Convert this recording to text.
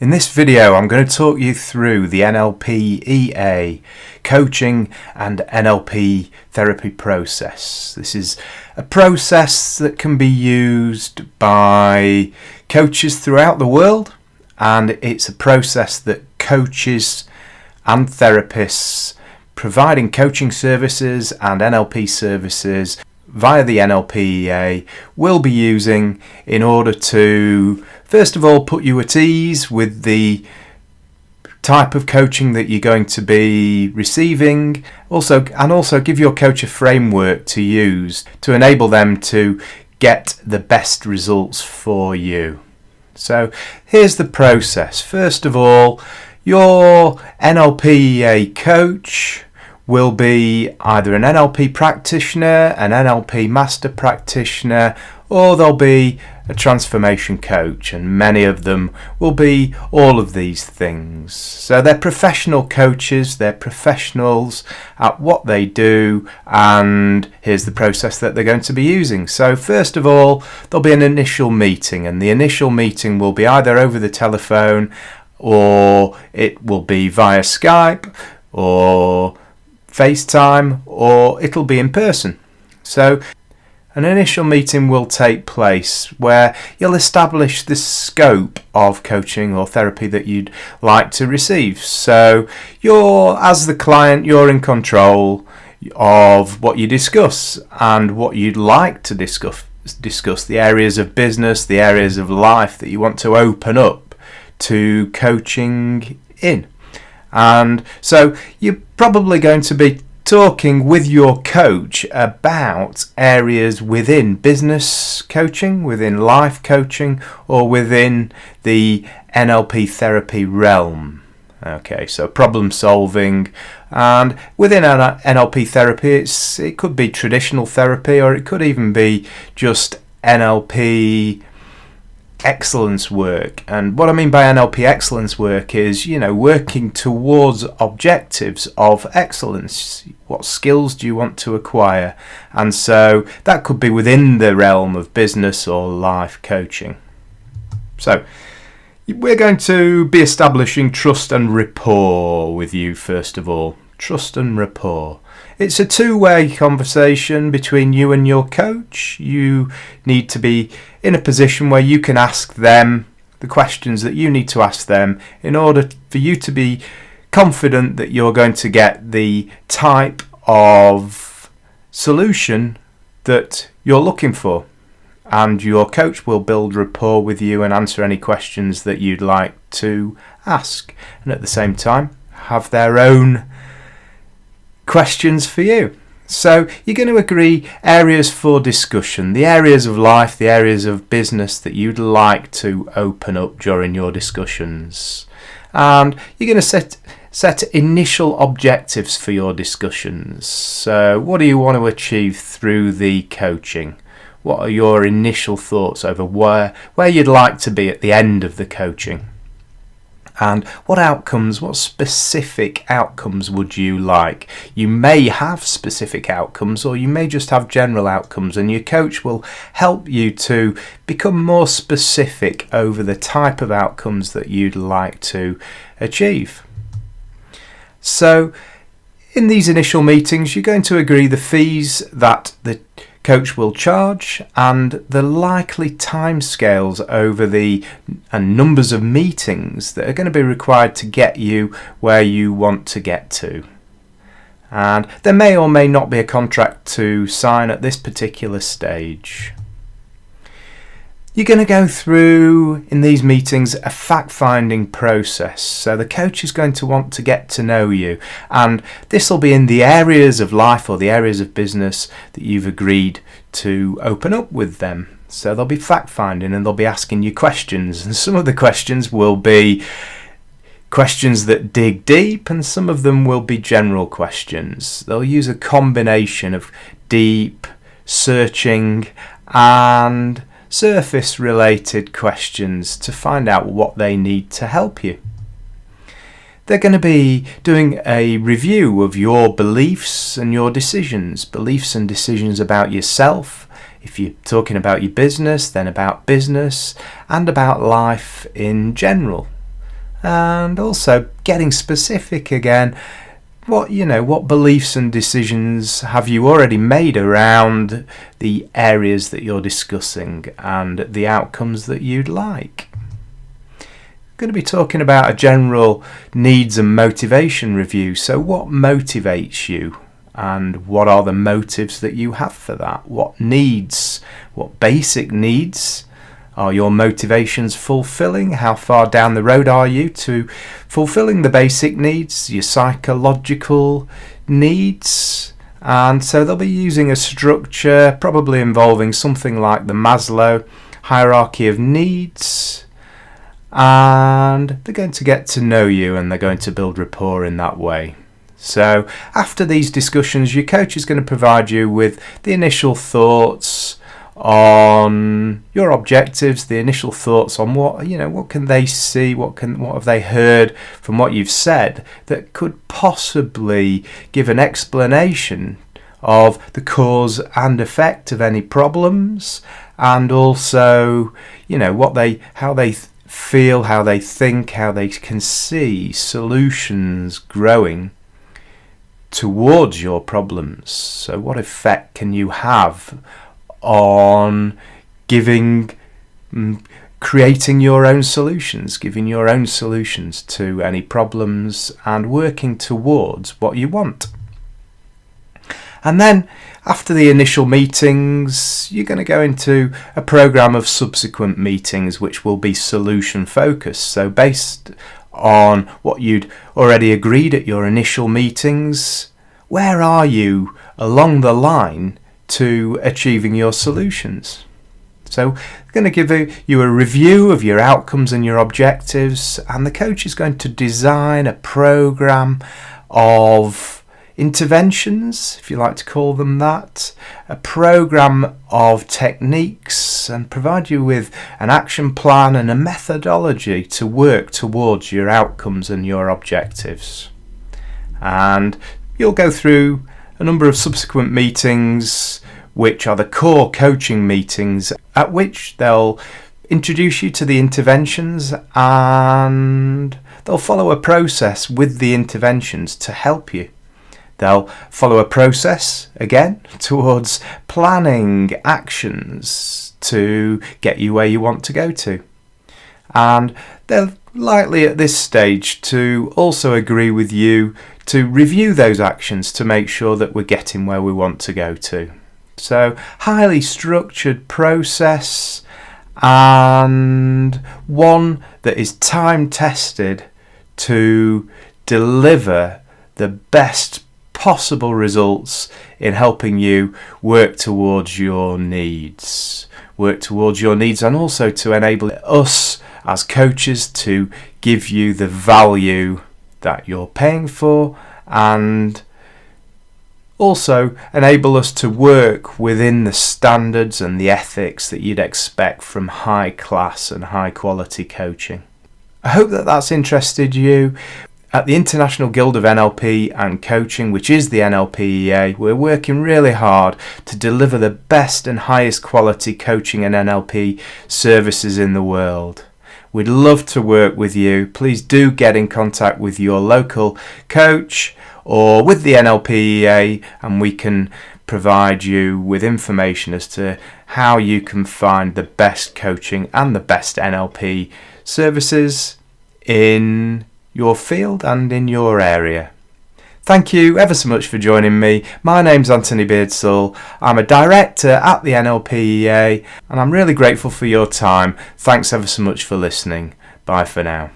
In this video, I'm going to talk you through the NLPEA coaching and NLP therapy process. This is a process that can be used by coaches throughout the world, and it's a process that coaches and therapists providing coaching services and NLP services via the NLPEA will be using in order to, first of all, put you at ease with the type of coaching that you're going to be receiving, also give your coach a framework to use to enable them to get the best results for you. So here's the process. First of all, your NLPEA coach will be either an NLP practitioner, an NLP master practitioner, or they'll be a transformation coach, and many of them will be all of these things. So they're professional coaches, they're professionals at what they do, and here's the process that they're going to be using. So first of all, there'll be an initial meeting, and the initial meeting will be either over the telephone, or it will be via Skype, or FaceTime, or it'll be in person. So an initial meeting will take place where you'll establish the scope of coaching or therapy that you'd like to receive. So as the client, you're in control of what you discuss and what you'd like to discuss the areas of business, the areas of life that you want to open up to coaching in. And so you're probably going to be talking with your coach about areas within business coaching, within life coaching, or within the NLP therapy realm. Okay, so problem solving, and within NLP therapy, it could be traditional therapy, or it could even be just NLP excellence work. And what I mean by NLP excellence work is, working towards objectives of excellence. What skills do you want to acquire? And so that could be within the realm of business or life coaching. So we're going to be establishing trust and rapport with you first of all. Trust and rapport. It's a two-way conversation between you and your coach. You need to be in a position where you can ask them the questions that you need to ask them in order for you to be confident that you're going to get the type of solution that you're looking for. And your coach will build rapport with you and answer any questions that you'd like to ask. And at the same time, have their own questions for you. So you're going to agree areas for discussion, the areas of life, the areas of business that you'd like to open up during your discussions. And you're going to set initial objectives for your discussions. So what do you want to achieve through the coaching? What are your initial thoughts over where you'd like to be at the end of the coaching? And what specific outcomes would you like? You may have specific outcomes, or you may just have general outcomes, and your coach will help you to become more specific over the type of outcomes that you'd like to achieve. So in these initial meetings, you're going to agree the fees that the coach will charge and the likely timescales over the numbers of meetings that are going to be required to get you where you want to get to. And there may or may not be a contract to sign at this particular stage. You're going to go through, in these meetings, a fact-finding process. So the coach is going to want to get to know you, and this will be in the areas of life or the areas of business that you've agreed to open up with them. So they'll be fact-finding, and they'll be asking you questions, and some of the questions will be questions that dig deep, and some of them will be general questions. They'll use a combination of deep, searching, and surface related questions to find out what they need to help you. They're going to be doing a review of your beliefs and your decisions, beliefs and decisions about yourself. If you're talking about your business, then about business and about life in general. and also getting specific again. What beliefs and decisions have you already made around the areas that you're discussing and the outcomes that you'd like? I'm going to be talking about a general needs and motivation review. So what motivates you and what are the motives that you have for that? What basic needs are your motivations fulfilling? How far down the road are you to fulfilling the basic needs, your psychological needs? And so they'll be using a structure probably involving something like the Maslow hierarchy of needs, and they're going to get to know you and they're going to build rapport in that way. So after these discussions, your coach is going to provide you with the initial thoughts on your objectives, the initial thoughts on what can they see, what have they heard from what you've said that could possibly give an explanation of the cause and effect of any problems, and also how they feel, how they think, how they can see solutions growing towards your problems. So what effect can you have on creating your own solutions, giving your own solutions to any problems and working towards what you want? And then after the initial meetings, you're going to go into a program of subsequent meetings which will be solution focused. So based on what you'd already agreed at your initial meetings, where are you along the line to achieving your solutions? So I'm going to give you a review of your outcomes and your objectives, and the coach is going to design a program of interventions, if you like to call them that, a program of techniques, and provide you with an action plan and a methodology to work towards your outcomes and your objectives. And you'll go through a number of subsequent meetings, which are the core coaching meetings, at which they'll introduce you to the interventions and they'll follow a process with the interventions to help you. They'll follow a process, again, towards planning actions to get you where you want to go to. And they're likely at this stage to also agree with you to review those actions to make sure that we're getting where we want to go to. So, highly structured process, and one that is time tested to deliver the best possible results in helping you work towards your needs. And also to enable us as coaches to give you the value that you're paying for, and also enable us to work within the standards and the ethics that you'd expect from high class and high quality coaching. I hope that that's interested you. At the International Guild of NLP and Coaching, which is the NLPEA, we're working really hard to deliver the best and highest quality coaching and NLP services in the world. We'd love to work with you. Please do get in contact with your local coach or with the NLPEA, and we can provide you with information as to how you can find the best coaching and the best NLP services in your field and in your area. Thank you ever so much for joining me. My name's Anthony Beardsall. I'm a director at the NLPEA, and I'm really grateful for your time. Thanks ever so much for listening. Bye for now.